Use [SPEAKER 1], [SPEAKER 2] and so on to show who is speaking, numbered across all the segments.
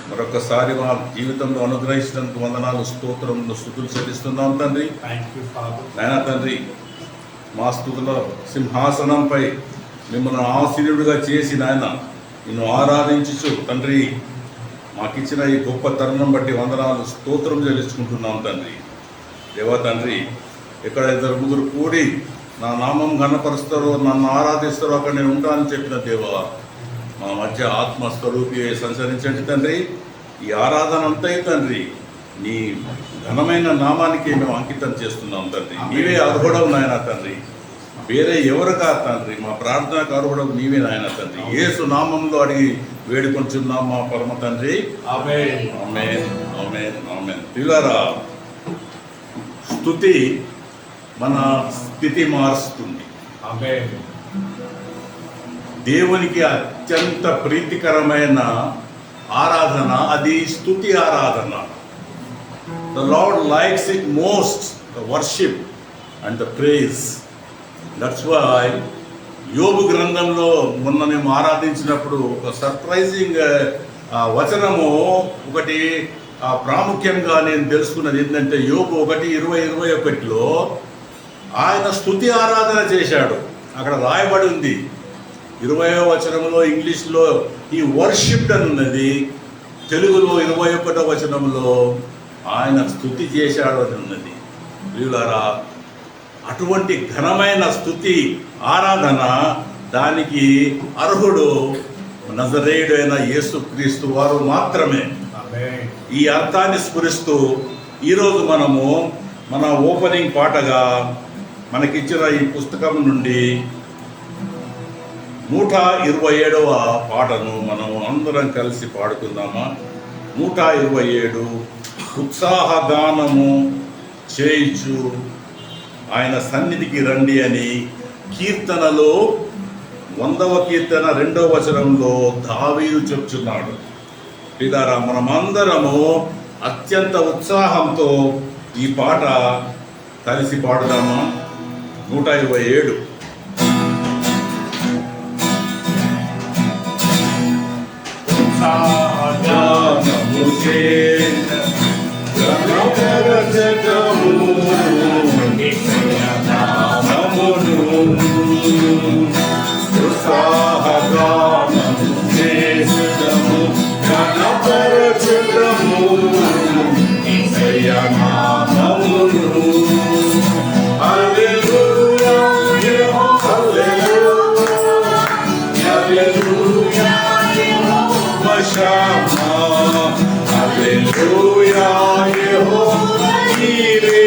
[SPEAKER 1] మరొకసారి మా జీవితంలో అనుగ్రహించినందుకు వందనాలు, స్తోత్రములు, స్తుతులు చెల్లిస్తున్నాం తండ్రి. నాయనా తండ్రి, మా స్తుతుల సింహాసనంపై మిమ్మల్ని ఆశీనుడిగా చేసి నాయన నిన్ను ఆరాధించు తండ్రి, మాకిచ్చిన ఈ గొప్ప తరుణం బట్టి వందనాలు, స్తోత్రం చెల్లించుకుంటున్నాం తండ్రి. దేవా తండ్రి, ఎక్కడ 2-3 కూడి నా నామం ఘనపరుస్తారో, నన్ను ఆరాధిస్తారో అక్కడ నేను ఉంటానని చెప్పిన దేవా, మా మధ్య ఆత్మస్వరూపి సంచరించండి తండ్రి. ఈ ఆరాధన అంతా తండ్రి నీ ఘనమైన నామానికి మేము అంకితం చేస్తున్నాం తండ్రి. నీవే అర్హుడవు నాయన తండ్రి, వేరే ఎవరు కాదు తండ్రి. మా ప్రార్థనకు అర్హుడవు నీవే నాయన తండ్రి. యేసు నామంలో అడిగి వేడుకొంచున్నాం మా పరమ తండ్రి. ఆమేన్, ఆమేన్, ఆమేన్, ఆమేన్. పిల్లరా, స్తుతి మన స్థితి మారుస్తుంది.
[SPEAKER 2] ఆమేన్.
[SPEAKER 1] దేవునికి అత్యంత ప్రీతికరమైన ఆరాధన అది స్తుతి ఆరాధన. The Lord likes it most, the worship and the praise. That's why యోబు గ్రంథంలో మొన్న మేము ఆరాధించినప్పుడు ఒక సర్ప్రైజింగ్ వచనము ఒకటి ప్రాముఖ్యంగా నేను తెలుసుకున్నది ఏంటంటే, యోబు 1:20-21లో ఆయన స్తుతి ఆరాధన చేశాడు. అక్కడ రాయబడి ఉంది 20వ వచనంలో, ఇంగ్లీష్లో ఈ వర్షిప్డ్ అని ఉన్నది, తెలుగులో 21వ వచనంలో ఆయన స్తుతి చేశాడు అని ఉన్నది. ప్రియులారా, అటువంటి ఘనమైన స్తుతి ఆరాధన దానికి అర్హుడు నజరేయుడైన యేసుక్రీస్తు వారు మాత్రమే. ఈ అర్థాన్ని స్ఫురిస్తూ ఈరోజు మనము మన ఓపెనింగ్ పాటగా మనకిచ్చిన ఈ పుస్తకం నుండి 127వ పాటను మనం అందరం కలిసి పాడుకుందామా? 127 ఉత్సాహగానము చేయించు ఆయన సన్నిధికి రండి అని కీర్తనలో 100వ కీర్తన 2వ వచనంలో దావీదు చెప్తున్నాడు. పిల్లారా, మనమందరము అత్యంత ఉత్సాహంతో ఈ పాట కలిసి పాడుదామా? 127
[SPEAKER 2] ఉత్సాహగానము చేయించు యేసయ్య నామమును, ఉత్సాహగానము చేయుదము, ఘనపరచుదము యేసయ్య నామమును. హల్లెలూయా, హల్లెలూయా, హల్లెలూయా, యెహోవా షమ్మా, హల్లెలూయా, యెహోవా ఈరే,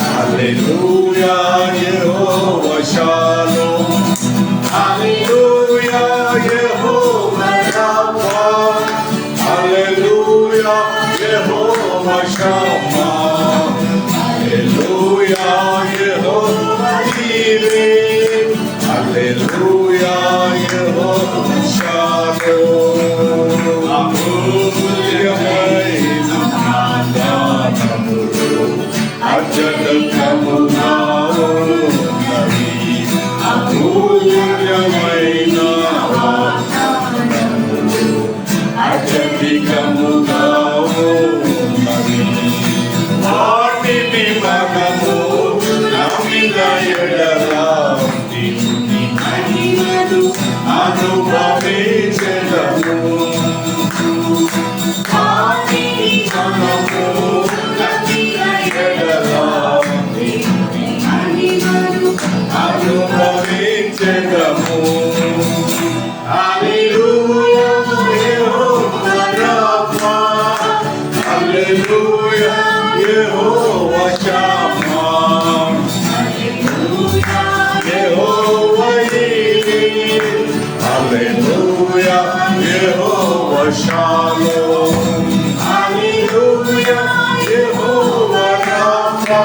[SPEAKER 2] హల్లెలూయా, యెహోవా షాలోమ్, హల్లెలూయా, యెహోవా రఫా, హల్లెలూయా, యెహోవా షమ్మా, హల్లెలూయా, యెహోవా ఈరే, హల్లెలూయా, యెహోవా షాలోమ్. అమూల్యమైన నామములు అత్యధికముగా ఉన్నవి, అమూల్యమైన నామములు అత్యధికముగా ఉన్నవి. వాటిని మనము నమ్మిన ఎడల దేవుని మహిమను అనుభవించెదము. వాటిని మనము నమ్మిన ఎడల దేవుని మహిమను అనుభవించెదము. హల్లెలూయా, యెహోవా రఫా, హల్లెలూయా, యెహోవా షమ్మా, హల్లెలూయా, యెహోవా ఈరే, హల్లెలూయా, యెహోవా షాలోమ్, హల్లెలూయా, యెహోవా రఫా,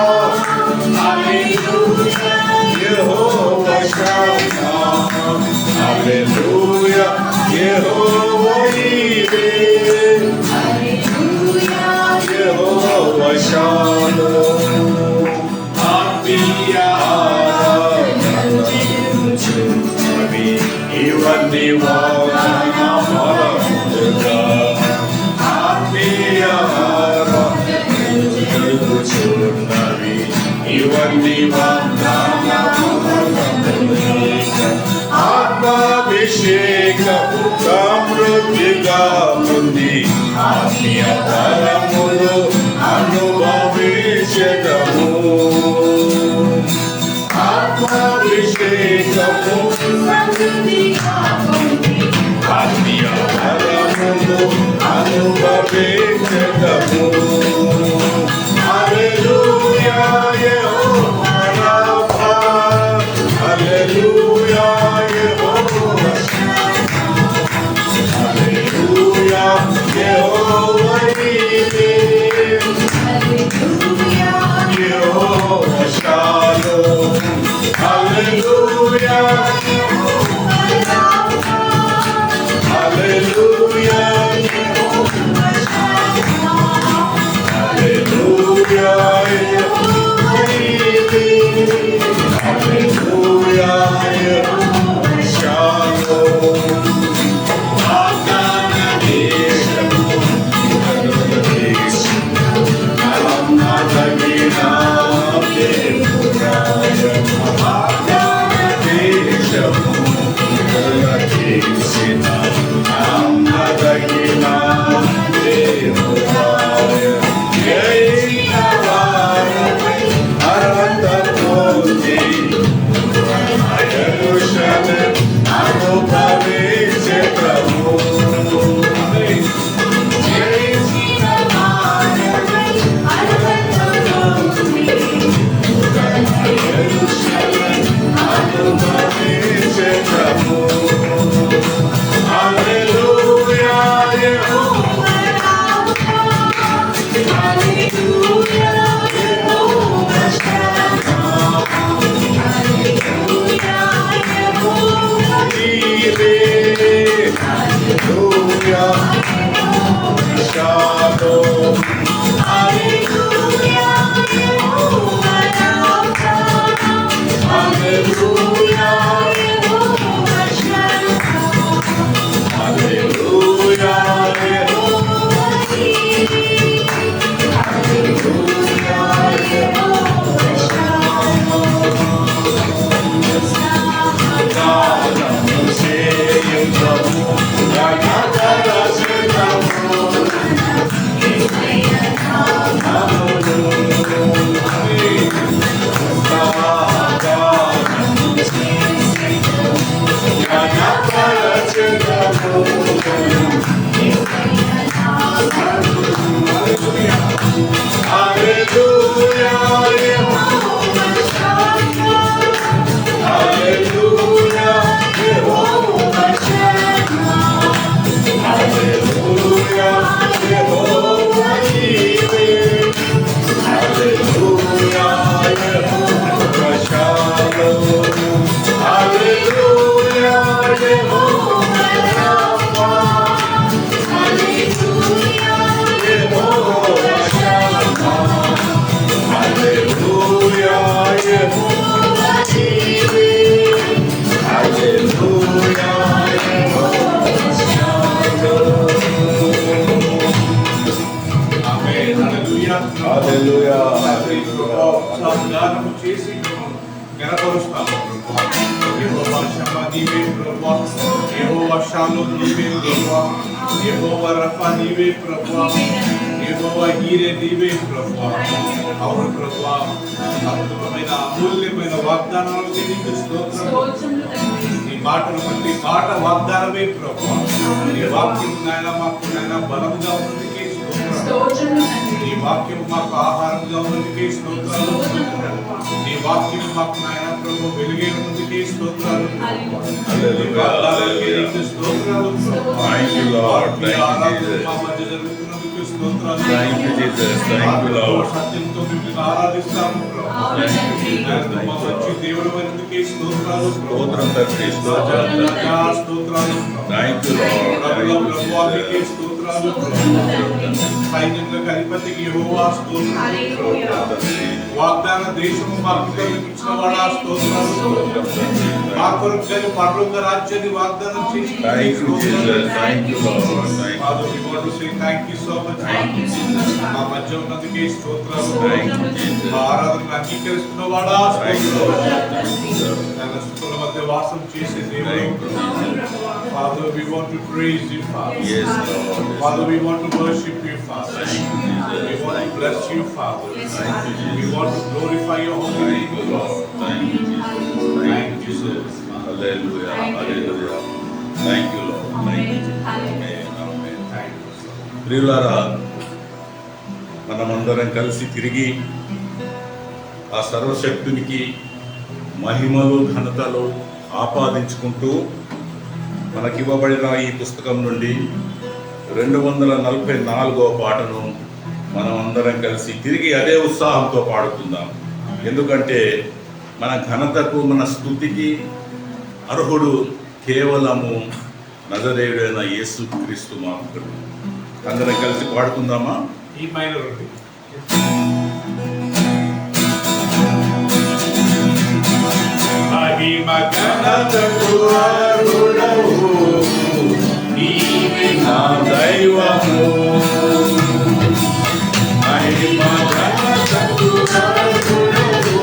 [SPEAKER 2] హల్లెలూయా, యెహోవా షమ్మా, హల్లెలూయా, యెహోవా ఈరే, హల్లెలూయా, యెహోవా షాలోమ్. ఆత్మీయ ఆరాధన ఇవన్నీ వాగ్దానములుగా ఆత్మీయ ఫలములు అనుభవించెదము. ఆత్మాభిషేకము ఆత్మీయ ఫలములు అనుభవించెదము. హల్లెలూయా యెహోవా రాఫా, హల్లెలూయా యెహోవా హల్లెలూయా యెహోవా నీవే, యెహోవా షాలోమ్, హల్లెలూయా హల్లెలూయా హల్లెలూయా యెహోవా నీవే, హల్లెలూయా యెహోవా షాలోమ్.
[SPEAKER 3] ధ్యానము చేసి గణపరుస్తాము. యెహోవా షమ్మా నీవే ప్రభువా, యెహోవా షాలోమ్ నీవే ప్రభువా, యెహోవా రఫా నీవే ప్రభువా, యెహోవా హీరే నీవే ప్రభువా. అవును ప్రభువా, అద్భుతమైన అమూల్యమైన వాగ్దానాలకు నీకు స్తోత్రం. నీ మాటను బట్టి మాట వాగ్దానమే ప్రభువా. నీ వాక్యం నాయన మాకు నాయన బలముగా ఉన్నందుకే స్తోత్రం. నీ వాక్యం మాకు ఆహారంగా ఉన్నందుకే స్తోత్రాలు. నీ వాక్యం మాకు నాయన ప్రభు వెలుగే ఉన్నందుకే స్తోత్రాలు. స్తోత్రాలు
[SPEAKER 1] Thank you, Lord. Thank you,
[SPEAKER 3] మా
[SPEAKER 1] Jesus.
[SPEAKER 3] మధ్య జరుగుతున్నందుకు స్తోత్రాలు.
[SPEAKER 1] Thank you, Jesus. Thank you, Lord.
[SPEAKER 3] సత్యంతో మిమ్మల్ని ఆరాధిస్తాము ప్రభు. మా మంచి దేవుడు అయినందుకే స్తోత్రాలు.
[SPEAKER 1] స్తోత్రం తండ్రి, స్తోత్రం తండ్రి.
[SPEAKER 3] స్తోత్రాలు.
[SPEAKER 1] Thank you, Lord. Thank you,
[SPEAKER 3] ప్రభువానికి
[SPEAKER 1] Jesus.
[SPEAKER 3] స్తోత్రాలు. సైన్యములకు అధిపతికి యెహోవా స్తోత్రాలు. వాగ్దాన దేశము మాకు ఇచ్చిన వాడా స్తోత్రాలు. మా కొరకు పరలోక రాజ్యాన్ని వాగ్దానం చేసి
[SPEAKER 1] Thank you, Jesus. Thank you, Lord. Thank you.
[SPEAKER 3] Father, we want to say thank you so much.
[SPEAKER 1] Thank you, Jesus.
[SPEAKER 3] మా మధ్య ఉన్నందుకే స్తోత్రాలు.
[SPEAKER 1] Thank you, Jesus.
[SPEAKER 3] మా ఆరాధనను అంగీకరిస్తున్న వాడా
[SPEAKER 1] Thank you,
[SPEAKER 3] స్తోత్రాలు.
[SPEAKER 1] Lord.
[SPEAKER 3] తన స్థుతుల మధ్య వాసం చేసే
[SPEAKER 1] Thank
[SPEAKER 3] దేవుడు.
[SPEAKER 1] you, Jesus.
[SPEAKER 3] Father, we want to praise you, Father.
[SPEAKER 1] Yes, Lord.
[SPEAKER 3] Father, we want to worship you, Father.
[SPEAKER 1] Thank you,
[SPEAKER 3] We
[SPEAKER 1] Jesus.
[SPEAKER 3] want to bless you, Father.
[SPEAKER 1] Thank you,
[SPEAKER 3] We
[SPEAKER 1] Jesus.
[SPEAKER 3] want to glorify your holy
[SPEAKER 1] Thank you,
[SPEAKER 3] name, Lord.
[SPEAKER 1] Lord. Thank you, Jesus.
[SPEAKER 3] Thank you, Jesus.
[SPEAKER 1] Hallelujah. Hallelujah. Thank you, Lord. Thank you, Jesus. Amen. Amen.
[SPEAKER 3] Thank you, sir.
[SPEAKER 1] ప్రియులారా, మనమందరం కలిసి తిరిగి ఆ సర్వశక్తునికి మహిమలు ఘనతలు ఆపాదించుకుంటూ మనకివ్వబడిన ఈ పుస్తకం నుండి 244వ పాటను మనం అందరం కలిసి తిరిగి అదే ఉత్సాహంతో పాడుకుందాం. ఎందుకంటే మన ఘనతకు మన స్తుతికి అర్హుడు కేవలము నజరేయుడైన యేసుక్రీస్తు మాత్రమే. అందరం కలిసి పాడుకుందామా?
[SPEAKER 3] ఈ మైనర్ ఉంది. మహిమ ఘనతకు అర్హుడవు నీవే నా దైవము. మహిమ ఘనతకు అర్హుడవు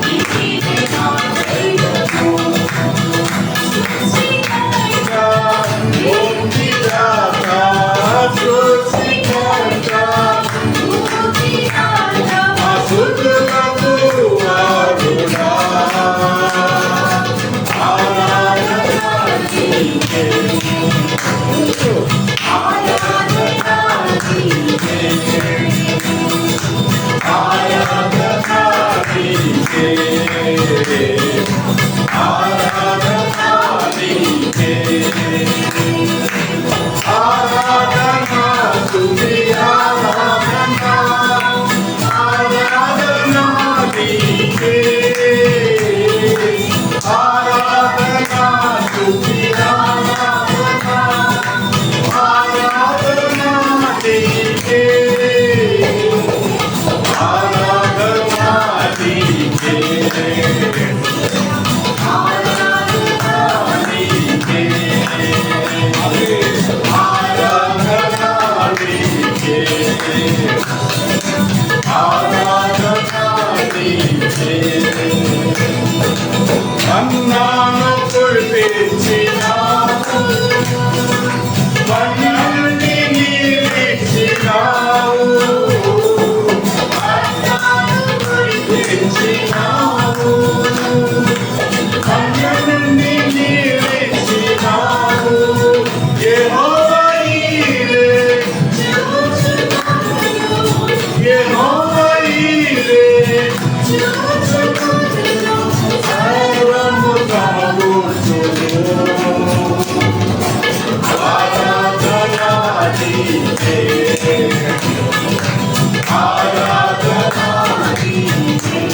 [SPEAKER 3] నీవే నా దైవము. ముక్తిదాతా, సృష్టికర్త, అసుతులకు అరుణా, ఆరాధన నీకే, ఆరాధన నీకే, ఆరాధన నీకే, ఆరాధన నీకే, ఆరాధన స్తుతి ఆరాధన, ఆరాధన నీకే, ఆరాధన స్తుతి ఆరాధన, ఆరాధన నీకే, ఆరాధన నీకే, ఆరాధన నీకే, అన్నాను కురిపించినావు, మన్నాన్ని నీవిచ్చినావు, అన్నాను కురిపించినావు, మన్నాన్ని నీవిచ్చినావు. యెహోవా ఈరే, యెహోవా ఈరే, సర్వము సమకూర్చును. ఆరాధన నీకే, ఆరాధన నీకే,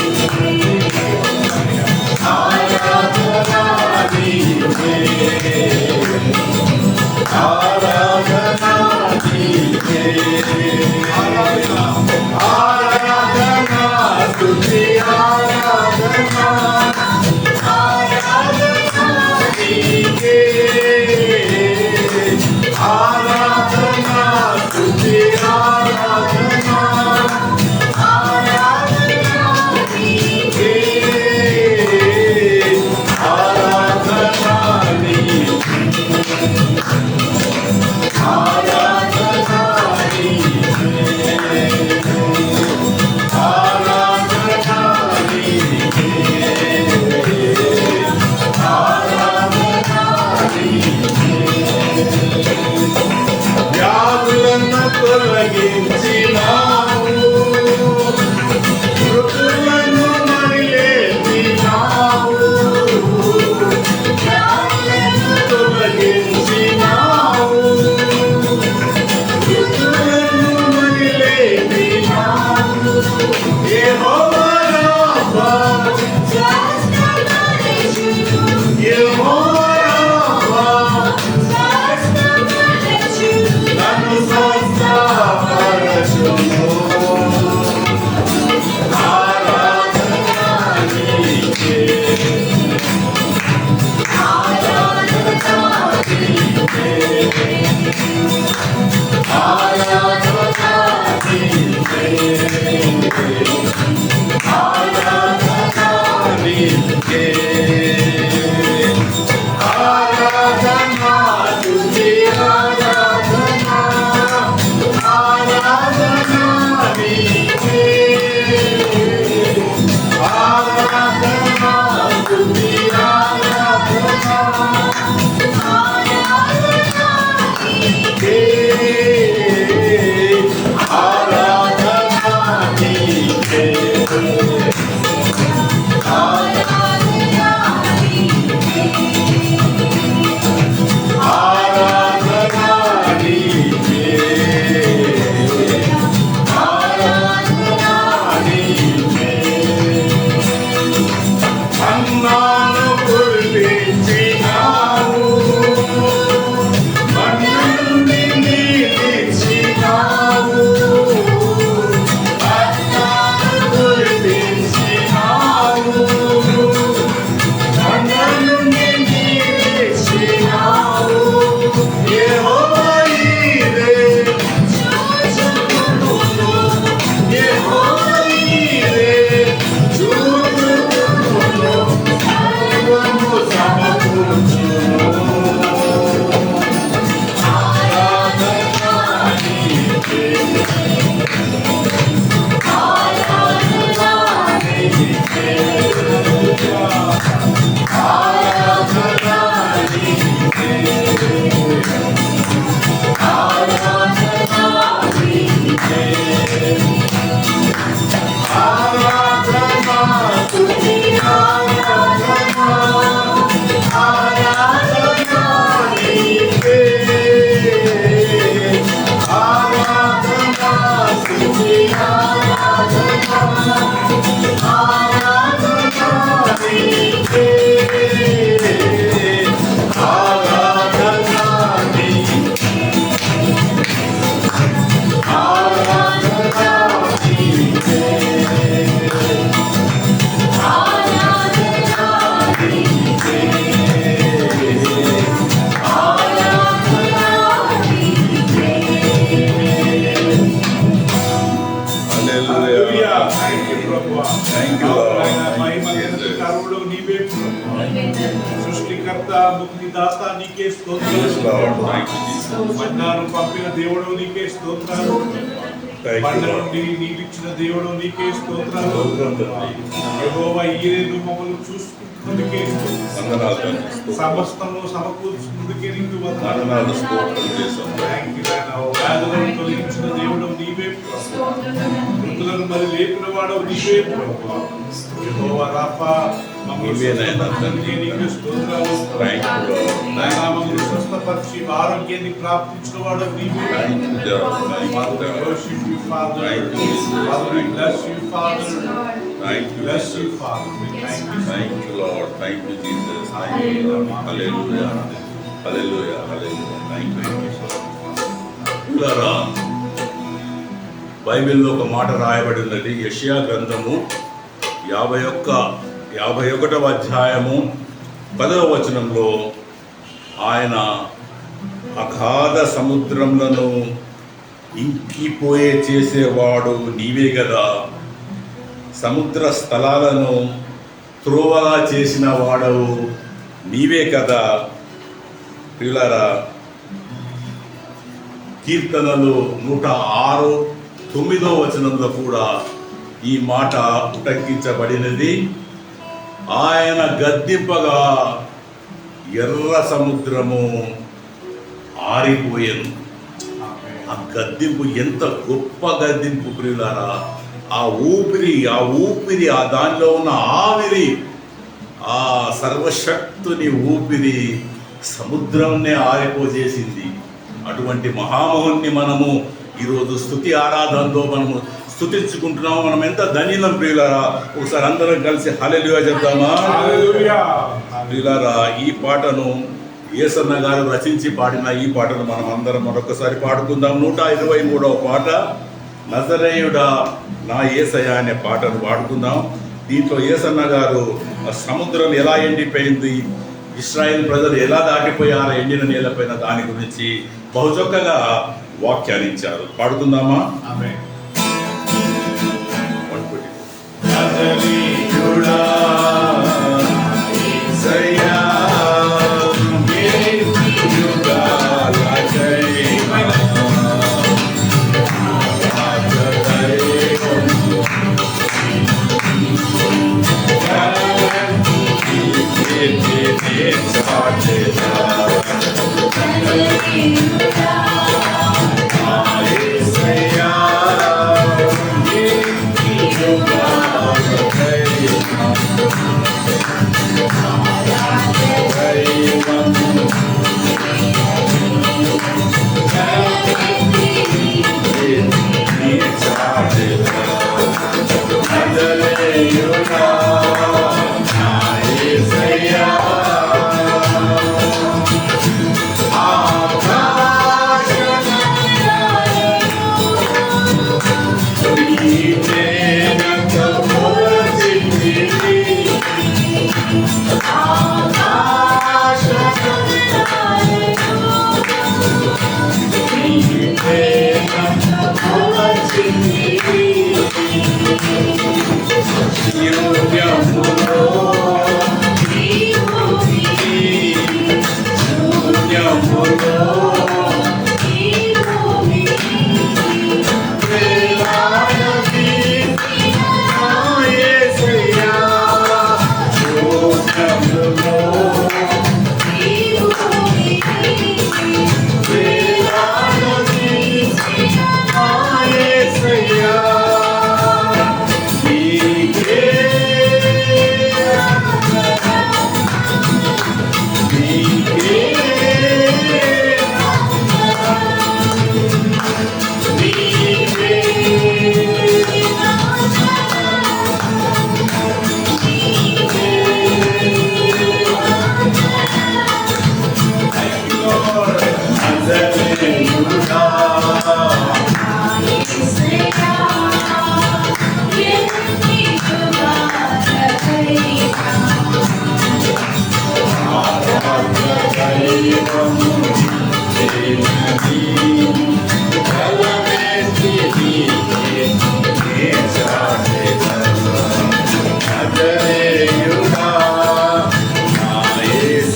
[SPEAKER 3] ఆరాధన నీకే, ఆరాధన నీకే, ఆరాధన స్తుతి ఆరాధన, ఆరాధన నీకే, ఆరాధన స్తుతి ఆరాధన, ఆరాధన నీకే, ఆరాధన నీకే, ఆరాధన నీకే, ఆరాధన నీకే, ఆరాధన నీకే. వ్యాధులను తొలగించినావు, మృతులను మరిలేపినావు, వ్యాధులను తొలగించినావు, మృతులను మరిలేపినావు. యెహోవా రాఫా, యెహోవా రాఫా, నన్ను స్వస్థపరచును. ముక్తి దాత నీకే
[SPEAKER 1] Yes,
[SPEAKER 3] స్తోత్రాలు.
[SPEAKER 1] Lord. Thank you, Jesus.
[SPEAKER 3] మన్నాను పంపిన దేవుడు నీకే స్తోత్రాలు.
[SPEAKER 1] Thank you,
[SPEAKER 3] బండ
[SPEAKER 1] Lord.
[SPEAKER 3] నుండి నీవిచ్చిన దేవుడు నీకే స్తోత్రాలు.
[SPEAKER 1] స్తోత్రం తండ్రి.
[SPEAKER 3] యెహోవా ఈరేను మమ్మల్ని చూసుకుందుకే స్తోత్రాలు.
[SPEAKER 1] వందనాలు తండ్రి. స్తోత్రం.
[SPEAKER 3] సమస్తము సమకూర్చుకుందుకే నీకు వందనాలు.
[SPEAKER 1] వందనాలు స్తోత్రం చేశాం.
[SPEAKER 3] Thank you, నాయనా. వ్యాధులను తొలగించిన దేవుడు నీవే ప్రభువా. మృతులను మరి లేపిన వాడు నీవే ప్రభువా. యెహోవా రాఫా మమ్మల్ని
[SPEAKER 1] నీవే నాయనా
[SPEAKER 3] స్వస్థపరిచినందుకే నీకు స్తోత్రాలు.
[SPEAKER 1] Thank you, Lord.
[SPEAKER 3] నాయనా మమ్మల్ని స్వస్థపరిచి ఆరోగ్యాన్ని ప్రాప్తించిన వాడు నీవే.
[SPEAKER 1] Thank you, Lord. Thank you,
[SPEAKER 3] Father, we
[SPEAKER 1] Lord.
[SPEAKER 3] worship you, Father.
[SPEAKER 1] Thank you, Jesus.
[SPEAKER 3] Father, we bless you, Father.
[SPEAKER 1] Thank you,
[SPEAKER 3] Bless you,
[SPEAKER 1] Jesus.
[SPEAKER 3] Father. We thank you.
[SPEAKER 1] Thank you, Lord. Thank you, Jesus. Thank you, Lord. Hallelujah. Hallelujah. Hallelujah. Thank you. పిల్లరా, బైబిల్లో ఒక మాట రాయబడి ఉన్నది. యెషయా గ్రంథము 51వ అధ్యాయము 10వ వచనంలో ఆయన అగాధ సముద్రములను ఇంకిపోయే చేసేవాడు నీవే కదా, సముద్ర స్థలాలను త్రోవగా చేసిన వాడవు నీవే కదా. ప్రియులారా, కీర్తనలు 106 9వ వచనంలో కూడా ఈ మాట ఉటంకించబడినది. ఆయన గద్దింపగా ఎర్ర సముద్రము ఆరిపోయెను. ఆ గద్దింపు ఎంత గొప్ప గద్దింపు ప్రియులారా. ఆ ఊపిరి ఆ దానిలో ఉన్న ఆవిరి, ఆ సర్వశక్తుని ఊపిరి సముద్రంనే ఆరిపోజేసింది. అటువంటి మహామోహన్ని మనము ఈరోజు స్తుతి ఆరాధనలో మనము స్తుతించుకుంటున్నాము. మనం ఎంత ధన్యులం ప్రియులారా. ఒకసారి అందరం కలిసి హల్లెలూయా చెప్దామా?
[SPEAKER 3] Hallelujah.
[SPEAKER 1] ప్రియులారా, ఈ పాటను యేసన్న గారు రచించి పాడిన ఈ పాటను మనం అందరం మరొకసారి పాడుకుందాం. 123వ పాట, నజరేయుడా నా యేసయ్య అనే పాటను పాడుకుందాం. దీంట్లో యేసన్న గారు ఆ సముద్రం ఎలా ఎండిపోయింది, ఇశ్రాయేల్ ప్రజలు ఎలా దాటిపోయారు ఎండిన నేలపైన, దాని గురించి బహుచక్కగా వాక్యాన్ని ఇచ్చారు. పాడుకుందామా?
[SPEAKER 3] Amen.
[SPEAKER 2] నజరేయుడా యేసయ్యా యుగాలకై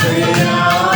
[SPEAKER 1] Hallelujah.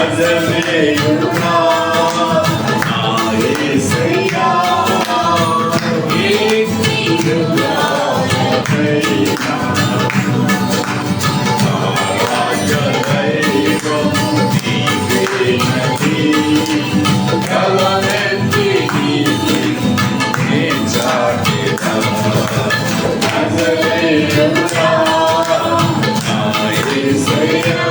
[SPEAKER 2] నజరేయుడా నా యేసయ్యా యేసుయుగా దైవా రాజదైవం నీవేనని గలనెత్తి నీ చాటెదా నజరేయుడా నా యేసయ్యా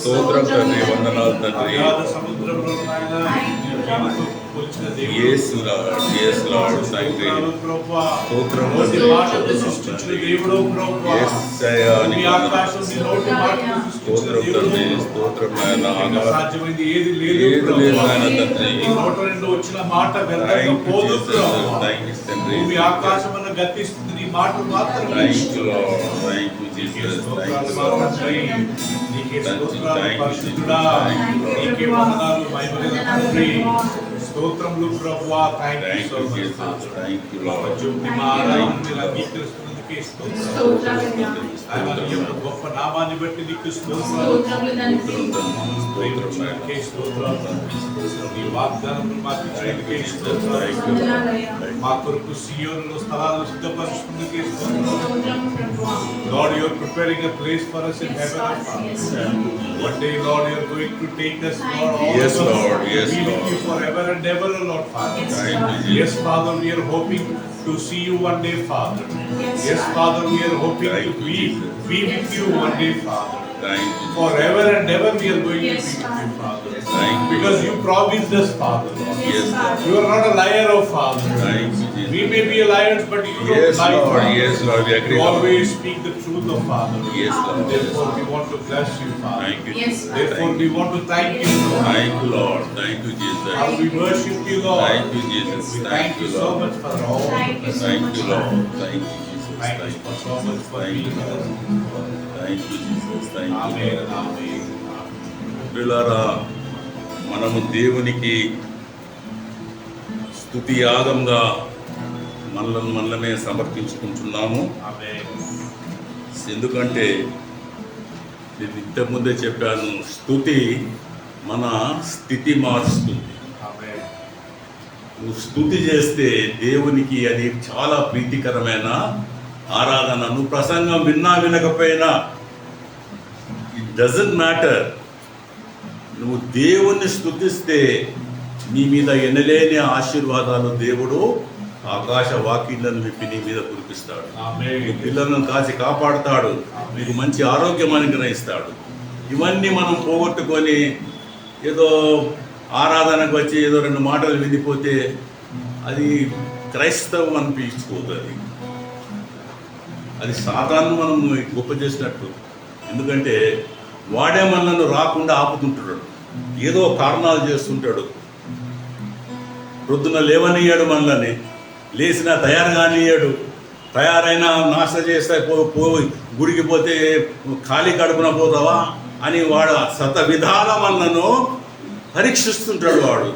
[SPEAKER 1] స్తోత్రం తండ్రి, వందనాలు తండ్రి. యేసు లార్డ్, యేసు లార్డ్ తండ్రి, స్తోత్రం తండ్రి. యేసయ్యా నీకు వందనాలు. స్తోత్రం తండ్రి, స్తోత్రం నాయన.
[SPEAKER 3] ఏది లేదు
[SPEAKER 1] నాయన తండ్రి.
[SPEAKER 3] వచ్చిన మాట భూమి ఆకాశమును గతిస్తుంది, నీ మాట మాత్రం స్తోత్రములు ప్రభువా. Thank you so much. మా ఆరాధనను అంగీకరిస్తున్నందుకు నీకే స్తోత్రాలు. ఆయన నీ యొక్క గొప్ప నామాన్ని బట్టి నీకు స్తోత్రాలు. ప్రేమించినందుకే స్తోత్రాలు. నీ వాగ్దానములు మాకు ఇచ్చినందుకే స్తోత్రాలు. మా కొరకు సియోనులో స్థలాలను సిద్ధపరుచుకున్నందుకే స్తోత్రాలు. Lord, you are preparing a place for us in heaven. One day, Lord, you are going to take us, Lord, all
[SPEAKER 1] Yes,
[SPEAKER 3] of us
[SPEAKER 1] Lord. Yes,
[SPEAKER 3] to be with
[SPEAKER 1] Lord.
[SPEAKER 3] you forever and ever, Lord Father.
[SPEAKER 1] Thank you,
[SPEAKER 3] Yes, Father, we are hoping to see you one day, Father. Yes, Father, we are hoping
[SPEAKER 1] Thank
[SPEAKER 3] to
[SPEAKER 1] you,
[SPEAKER 3] be with you one day, Father.
[SPEAKER 1] Thank you.
[SPEAKER 3] Forever and ever we are going to be with you, Father.
[SPEAKER 1] Thank you.
[SPEAKER 3] Because you promised us, Father.
[SPEAKER 1] Yes, Lord.
[SPEAKER 3] You are not a liar, oh Father.
[SPEAKER 1] Thank you, Jesus.
[SPEAKER 3] We may be liars, but you don't
[SPEAKER 1] Yes,
[SPEAKER 3] lie,
[SPEAKER 1] Lord.
[SPEAKER 3] Father.
[SPEAKER 1] Yes, Lord. We agree,
[SPEAKER 3] You
[SPEAKER 1] Lord.
[SPEAKER 3] always speak the truth, oh Father.
[SPEAKER 1] Yes, Lord.
[SPEAKER 3] Therefore, we want to bless you, Father.
[SPEAKER 1] Thank you.
[SPEAKER 4] Yes,
[SPEAKER 1] Jesus.
[SPEAKER 3] Therefore,
[SPEAKER 1] Thank
[SPEAKER 3] we
[SPEAKER 1] you.
[SPEAKER 3] want to thank you, Lord.
[SPEAKER 1] Thank you, Lord. Thank you, Jesus.
[SPEAKER 3] How we worship you, Lord.
[SPEAKER 1] Thank you, Jesus.
[SPEAKER 3] We
[SPEAKER 1] Thank
[SPEAKER 3] thank
[SPEAKER 1] you,
[SPEAKER 3] you so
[SPEAKER 1] Lord.
[SPEAKER 3] much for all.
[SPEAKER 4] Thank you so
[SPEAKER 1] Thank
[SPEAKER 4] much,
[SPEAKER 1] you,
[SPEAKER 4] Father.
[SPEAKER 1] Lord. Thank you, Jesus.
[SPEAKER 3] Thank you
[SPEAKER 1] Thank
[SPEAKER 3] for
[SPEAKER 1] you.
[SPEAKER 3] so much for
[SPEAKER 1] Thank
[SPEAKER 3] being
[SPEAKER 1] you,
[SPEAKER 3] with us.
[SPEAKER 1] Thank you, Jesus. Thank you.
[SPEAKER 3] Amen
[SPEAKER 1] Lord.
[SPEAKER 3] and amen.
[SPEAKER 1] ప్రియులారా, మనము దేవునికి స్తుతి యాగంగా మనమే సమర్పించుకుంటున్నాము.
[SPEAKER 3] Amen.
[SPEAKER 1] ఎందుకంటే నేను ఇంతకుముందే చెప్పాను, స్తుతి మన స్థితి మారుస్తుంది.
[SPEAKER 3] Amen.
[SPEAKER 1] నువ్వు స్తుతి చేస్తే దేవునికి అది చాలా ప్రీతికరమైన ఆరాధన. నువ్వు ప్రసంగం విన్నా వినకపోయినా ఇట్ డజంట్ మ్యాటర్. నువ్వు దేవుణ్ణి స్తుతిస్తే నీ మీద ఎనలేని ఆశీర్వాదాలు దేవుడు ఆకాశ వాకిళ్లను విప్పి నీ మీద కురిపిస్తాడు.
[SPEAKER 3] Amen.
[SPEAKER 1] నీ పిల్లలను కాచి కాపాడుతాడు. నీకు మంచి ఆరోగ్యం అనుగ్రహిస్తాడు. ఇవన్నీ మనం పోగొట్టుకొని ఏదో ఆరాధనకు వచ్చి ఏదో రెండు మాటలు వినిపోతే అది క్రైస్తవం అనిపించుకోదు. అది సాతాను మనం గొప్ప చేసినట్టు. ఎందుకంటే వాడే మనల్ని రాకుండా ఆపుతుంటాడు, ఏదో కారణాలు చేస్తుంటాడు. ప్రొద్దున లేవనియ్యాడు, మనల్ని లేచినా తయారు కానియ్యాడు. తయారైనా నాశ చేస్తే గుడికి పోతే ఖాళీ కడుపున పోతావా అని వాడు శత విధాల మనను పరీక్షిస్తుంటాడు వాడు.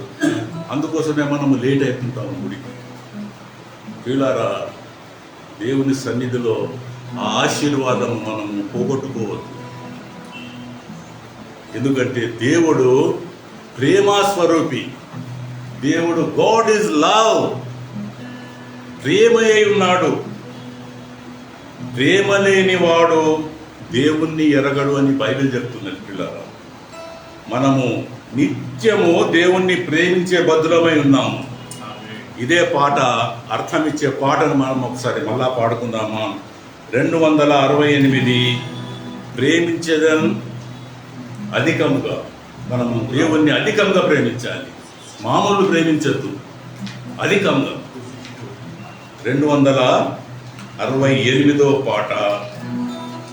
[SPEAKER 1] అందుకోసమే మనము లేట్ అయిపోతాము గుడికి. ప్రియులారా, దేవుని సన్నిధిలో ఆ ఆశీర్వాదం మనము పోగొట్టుకోవద్దు. ఎందుకంటే దేవుడు ప్రేమ స్వరూపి. దేవుడు గాడ్ ఈజ్ లవ్. ప్రేమయే ఉన్నాడు. ప్రేమ లేని వాడు దేవుణ్ణి ఎరగడు అని బైబిల్ చెప్తున్నది. పిల్లరా, మనము నిత్యము దేవుణ్ణి ప్రేమించే బద్దులమై ఉన్నాము. ఇదే పాట, అర్థమిచ్చే పాటను మనం ఒకసారి మళ్ళా పాడుకుందామా? 268 ప్రేమించేదన్ అధికంగా. మనము దేవుణ్ణి అధికంగా ప్రేమించాలి, మామూలు ప్రేమించద్దు, అధికంగా. 268వ పాట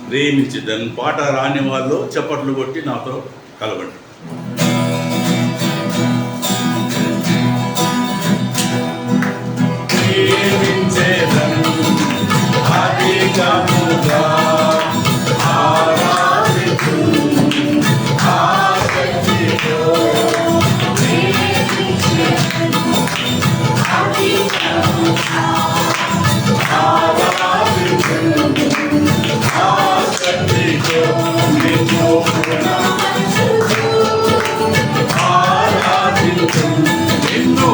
[SPEAKER 1] ప్రేమించేదన్. పాట రాని వాళ్ళు చప్పట్లు కొట్టి నాతో కలవండి.
[SPEAKER 2] ప్రేమించేదను అధికముగా ఆరాధించు ఆసక్తితో ప్రేమించేదను అధికముగా ఆరాధించు ఆసక్తితో నిన్ను ఆరాధించు నిన్ను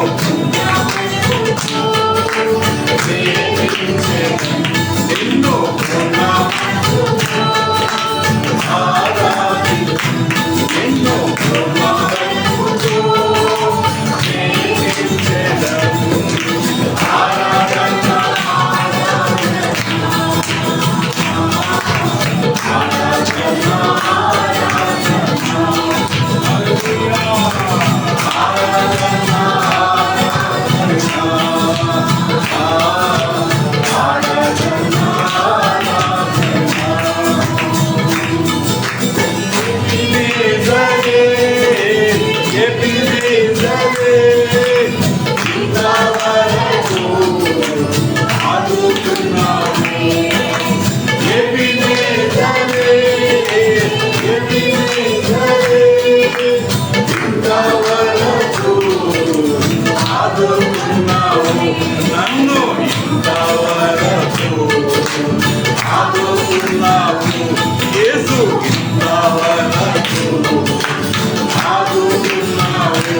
[SPEAKER 1] ఆదుకున్నావు యేసు ఇంతవరకు ఆదుకున్నావు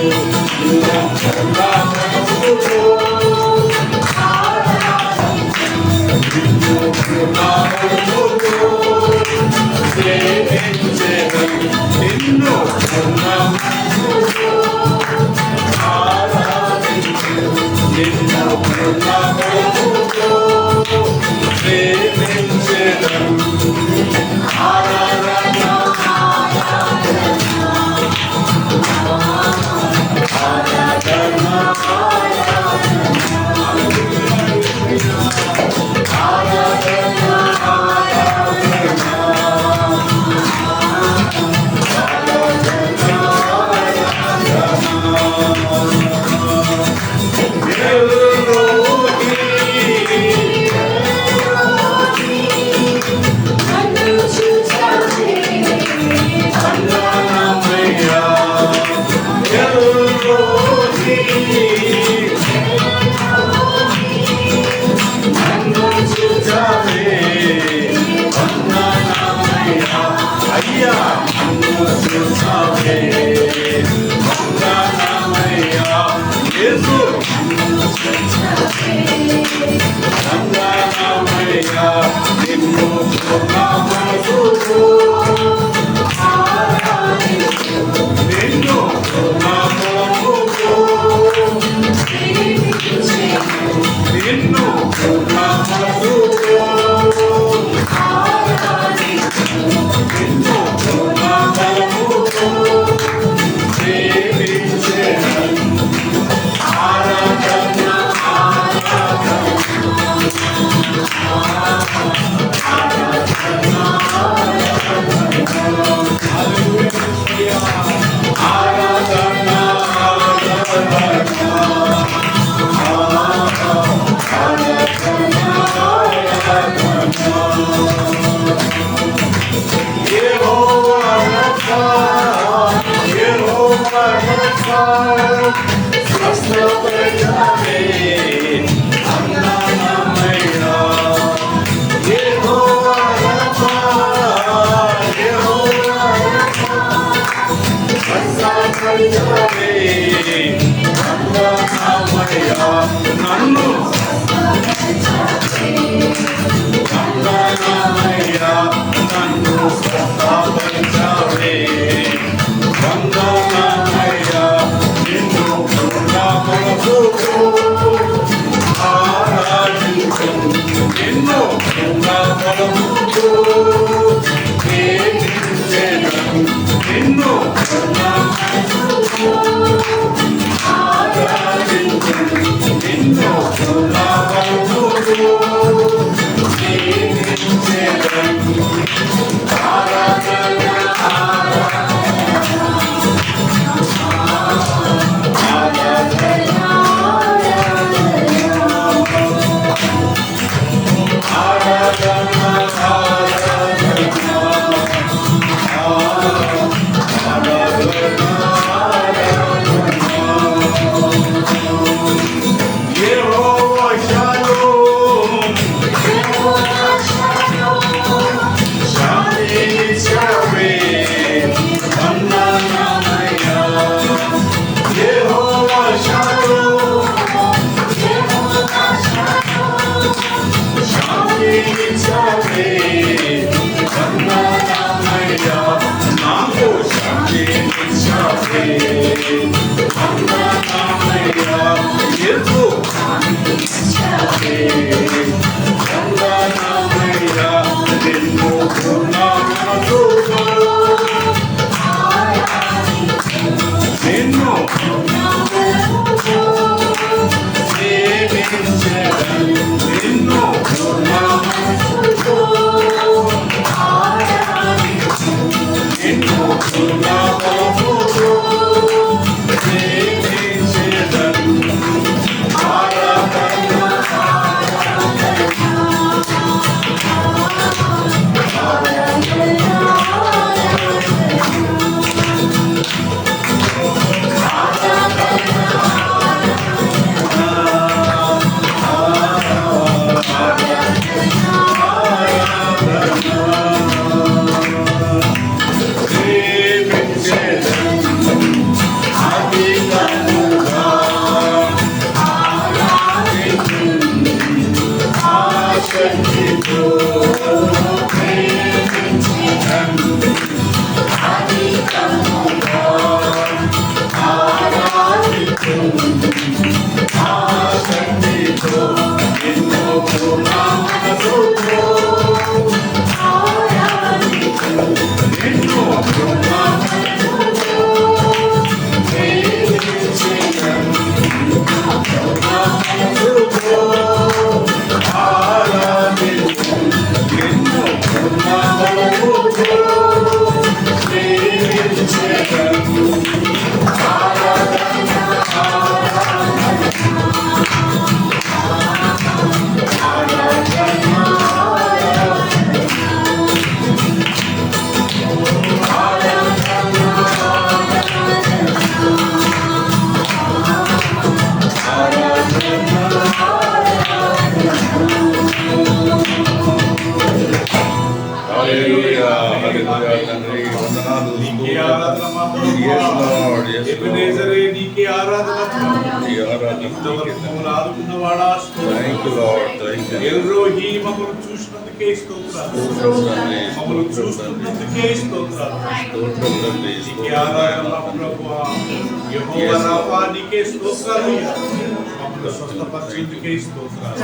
[SPEAKER 1] నిన్ను నన్ను స్వస్థపరిచావే వందనామయ్యా నిన్ను మనసుకు ఆరాధించు నిన్ను మనసుకు నిన్ను ఆరాధించు నిన్ను మనసుకు నిన్ను
[SPEAKER 2] శక్తితో ప్రేమించెదను. అధికముగా ఆరాధించెదను. ఆ శక్తితో నిన్ను పూర్ణమనసుతో ఆరాధించెదను. నిన్ను పూర్ణమనసుతో ప్రేమించెదను. పూర్ణమనసుతో ఆరాధించెదను. నిన్ను పూర్ణమనసుతో ప్రేమించెదను. ఆరాధన
[SPEAKER 1] హల్లెలూయా, హల్లెలూయా తండ్రి, వందనాలు.
[SPEAKER 3] నీకే ఆరాధన మా
[SPEAKER 1] Yes,
[SPEAKER 3] ప్రభువా.
[SPEAKER 1] Lord, yes, Lord.
[SPEAKER 3] ఎబెనేజరే నీకే ఆరాధన
[SPEAKER 1] ఈ ఆరాధన
[SPEAKER 3] ఇంతవరకు మమ్మల్ని ఆదుకున్నవాడా
[SPEAKER 1] thank you Lord, thank you.
[SPEAKER 3] ఎల్రోహి మమ్మల్ని చూసినందుకే స్తోత్రాలు.
[SPEAKER 1] స్తోత్రం తండ్రి,
[SPEAKER 3] మమ్మల్ని
[SPEAKER 1] స్తోత్రం తండ్రి,
[SPEAKER 3] చూస్తున్నందుకే స్తోత్రాలు.
[SPEAKER 1] స్తోత్రం తండ్రి,
[SPEAKER 3] నీకే ఆరాధన మా ప్రభువా. యెహోవా రాఫా నీకే స్తోత్రాలు. మమ్మల్ని స్వస్థపరిచేందుకే స్తోత్రాలు.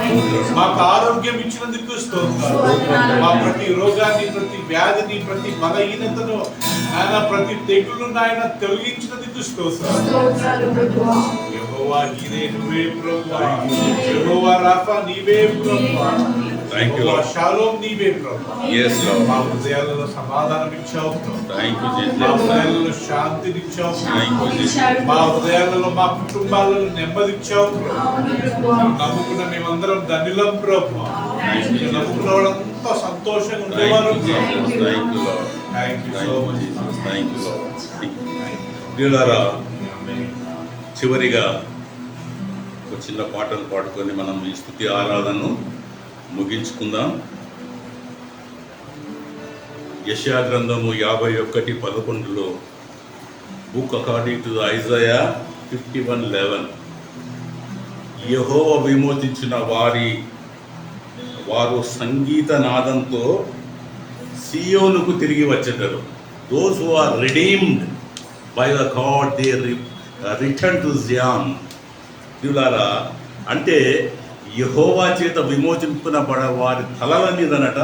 [SPEAKER 3] మాకు ఆరోగ్యం ఇచ్చినందుకు స్తోత్రాలు. మా ప్రతి రోగాన్ని, ప్రతి వ్యాధిని, ప్రతి బలహీనతను ఆయన ప్రతి తెగులు ఆయన తొలగించినందుకు స్తోత్రాలు. యెహోవా హీరే నువ్వే ప్రభువా. యెహోవా రాఫా నీవే ప్రభువా.
[SPEAKER 1] థ్యాంక్ యూ
[SPEAKER 3] యెహోవా
[SPEAKER 1] లార్డ్.
[SPEAKER 3] షాలోమ్ నీవే ప్రభువా.
[SPEAKER 1] Yes, Lord.
[SPEAKER 3] మా హృదయాలలో సమాధానం ఇచ్చావు ప్రభు.
[SPEAKER 1] థ్యాంక్ యూ
[SPEAKER 3] మా
[SPEAKER 1] జీసస్.
[SPEAKER 3] హృదయాలలో శాంతినిచ్చావు ప్రభు.
[SPEAKER 1] Thank you Jesus.
[SPEAKER 3] మా హృదయాలలో మా కుటుంబాలలో నెమ్మదిచ్చావు ప్రభు. నమ్ముకున్న మేమందరం ధన్యులం ప్రభు. నమ్ముకున్న వాళ్ళంతా సంతోషంగా ఉండేవారు
[SPEAKER 1] thank you Jesus. Thank you Lord.
[SPEAKER 3] Thank you so
[SPEAKER 1] thank you
[SPEAKER 3] much.
[SPEAKER 1] Jesus. Thank you Lord. ప్రియులారా, చివరిగా ఒక చిన్న పాటలు పాడుకొని మనం ఈ స్తుతి ఆరాధనను ముగించుకుందాం. యెషయా గ్రంథము 51:11 బుక్ అకార్డింగ్ టు ఐజయా 51:11 యెహోవా విమోచించిన వారు సంగీత నాదంతో సియోనుకు తిరిగి వచ్చేటారు. Those who are redeemed by the God they return to Zion. ప్రియులారా, అంటే యెహోవా చేత విమోచింపబడ వారి తలల మీదనట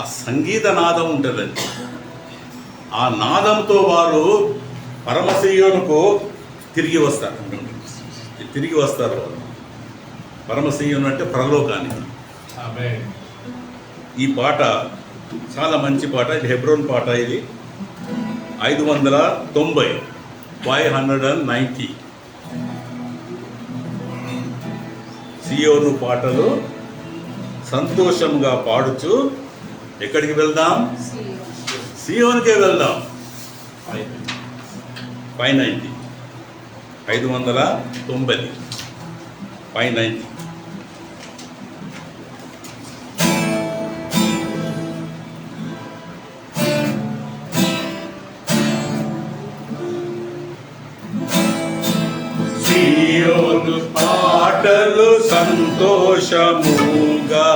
[SPEAKER 1] ఆ సంగీత నాదం ఉంటుందండి. ఆ నాదంతో వారు పరమశియోనుకు తిరిగి వస్తారు. తిరిగి వస్తారు వారు. పరమశియోను అంటే పరలోకానికి.
[SPEAKER 3] ఆమేన్.
[SPEAKER 1] ఈ పాట చాలా మంచి పాట. ఇది హెబ్రోన్ పాట. ఇది 590 590 సియోను పాటలు సంతోషంగా పాడుచు ఎక్కడికి వెళ్దాం? సియోనుకే వెళ్దాం. 590 590 590.
[SPEAKER 3] సియోను
[SPEAKER 1] పాటలు సంతోషముగా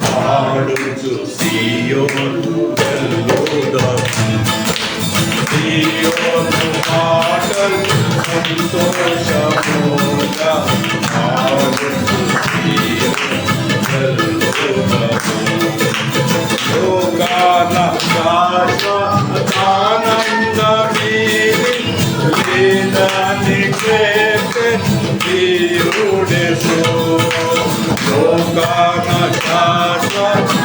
[SPEAKER 1] పాడుచు సియోను వెల్లుదాం. సియోను పాటలు సంతోషముగా పాడుచు సియోను వెల్లుదాం. లోకాన శాశ్వతానందమీది లేదని చేసే దేవుడెసు. లోకాన శాశ్వతానందమీది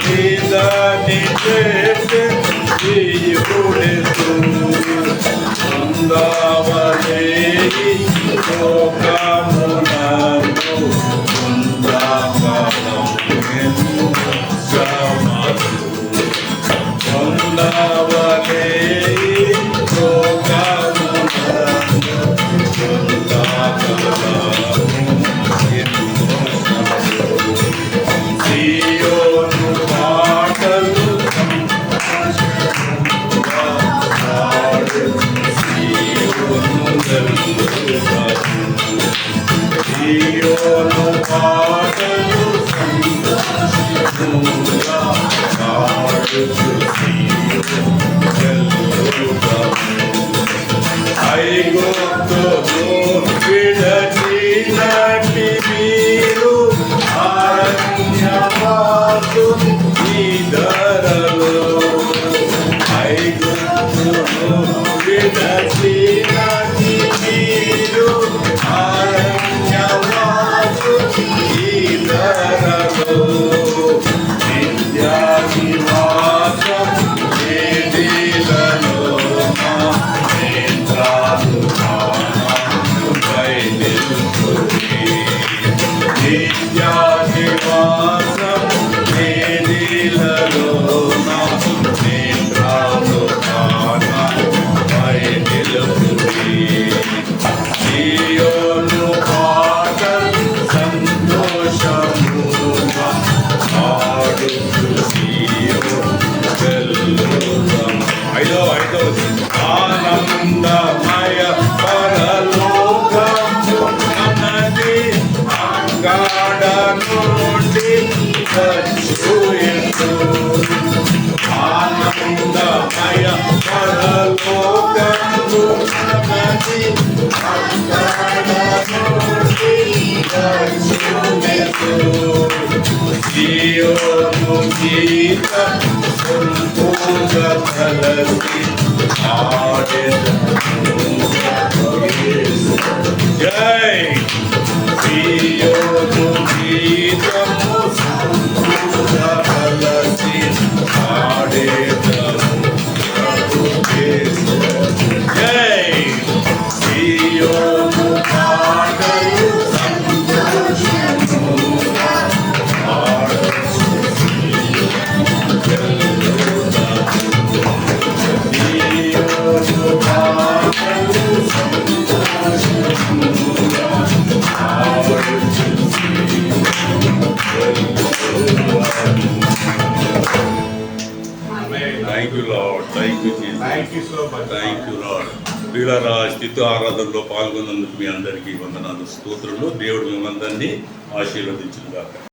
[SPEAKER 1] లేదని చేసే దేవుడెసు. నివాసం నేనిలలోన నేత్రాలు కానపై నిలుపుడి సియోను పాటలు సంతోషముగా పాడుచు సియోను వెళ్ళుదాం. ఐదవది ఆనందమయ పరలోకము మనది అంగాడ నుండి వచ్చుయందు. ఆనందమయ పరలోకము మనది అంగాడ నుండి వచ్చుయందు. సియోను గీత సంపూర్ణ కలసి జై సియోను గీతము సంపూర్ణ కలసి ఆడేదము ప్రభు యేసు. జై సియోను పాటలు సంతోషముగా ఆడచు thank you Lord, thank you Jesus,
[SPEAKER 3] Thank you so much.
[SPEAKER 1] Thank you Lord. ప్రియులారా, స్థితి ఆరాధనలో పాల్గొన్నందుకు మీ అందరికీ వందనాలు, స్తోత్రులు. దేవుడు మిమ్మల్ని ఆశీర్వదించుగాక.